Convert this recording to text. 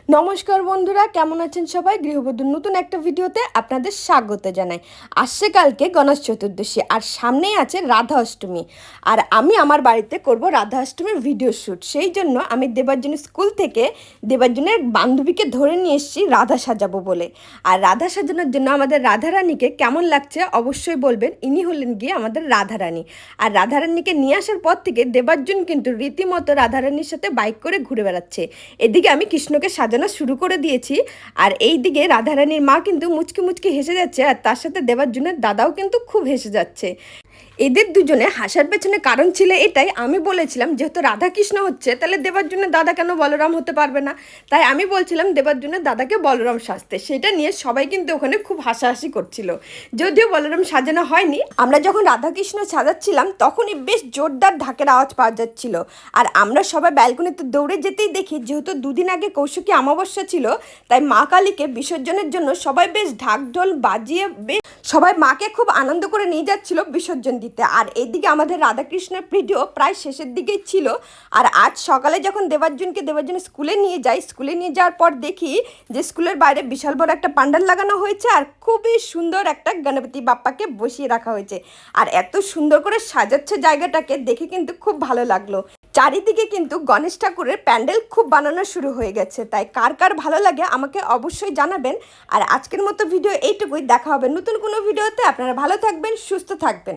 নমস্কার বন্ধুরা, কেমন আছেন সবাই? গৃহবধূর নতুন একটা ভিডিওতে আপনাদের স্বাগত জানাই। আসছে কালকে গণেশ চতুর্দশী আর সামনেই আছে রাধা অষ্টমী। আর আমি আমার বাড়িতে করব রাধা অষ্টমীর ভিডিও শ্যুট। সেই জন্য আমি দেবার্জনী স্কুল থেকে দেবার্জনের বান্ধবীকে ধরে নিয়ে এসেছি রাধা সাজাবো বলে। আর রাধা সাজানোর জন্য আমাদের রাধারানীকে কেমন লাগছে অবশ্যই বলবেন। ইনি হলেন গিয়ে আমাদের রাধারানী। আর রাধারানীকে নিয়ে আসার পর থেকে দেবার্জন কিন্তু রীতিমতো রাধারানীর সাথে বাইক করে ঘুরে বেড়াচ্ছে। এদিকে আমি কৃষ্ণকে সাজানো শুরু করে দিয়েছি, আর এই দিকে রাধারানীর মা কিন্তু মুচকি মুচকি হেসে যাচ্ছে, আর তার সাথে দেবার্জনের দাদাও কিন্তু খুব হেসে যাচ্ছে। এদের দুজনে হাসার পেছনে কারণ ছিল এটাই, আমি বলেছিলাম যেহেতু রাধাকৃষ্ণ হচ্ছে তাহলে দেবার্জনের দাদা কেন বলরাম হতে পারবে না, তাই আমি বলছিলাম দেবার্জনের দাদাকে বলরাম সাজতে। সেটা নিয়ে সবাই কিন্তু ওখানে খুব হাসাহাসি করছিল। যদিও বলরাম সাজানো হয়নি, আমরা যখন রাধাকৃষ্ণ সাজাচ্ছিলাম তখনই বেশ জোরদার ঢাকের আওয়াজ পাওয়া যাচ্ছিল। আর আমরা সবাই ব্যালকনিতে দৌড়ে যেতেই দেখি যেহেতু দুদিন আগে কৌশিকী অমাবস্যা ছিল, তাই মা কালীকে বিসর্জনের জন্য সবাই বেশ ঢাক ঢোল বাজিয়ে সবাই মাকে খুব আনন্দ করে নিয়ে যাচ্ছিল বিসর্জন দিতে। আর এদিকে আমাদের রাধাকৃষ্ণের ভিডিও প্রায় শেষের দিকেই ছিল। আর আজ সকালে যখন দেবার্জন স্কুলে নিয়ে যাই, স্কুলে নিয়ে যাওয়ার পর দেখি যে স্কুলের বাইরে বিশাল বড় একটা পান্ডাল লাগানো হয়েছে, আর খুবই সুন্দর একটা গণপতি বাপ্পাকে বসিয়ে রাখা হয়েছে। আর এত সুন্দর করে সাজাচ্ছে জায়গাটাকে দেখে কিন্তু খুব ভালো লাগলো। চারিদিকে কিন্তু গণেশ ঠাকুরের প্যান্ডেল খুব বানানো শুরু হয়ে গেছে, তাই কার কার ভালো লাগে আমাকে অবশ্যই জানাবেন। আর আজকের মতো ভিডিও এইটুকুই, দেখা হবে নতুন কোনো ভিডিওতে। আপনারা ভালো থাকবেন, সুস্থ থাকবেন।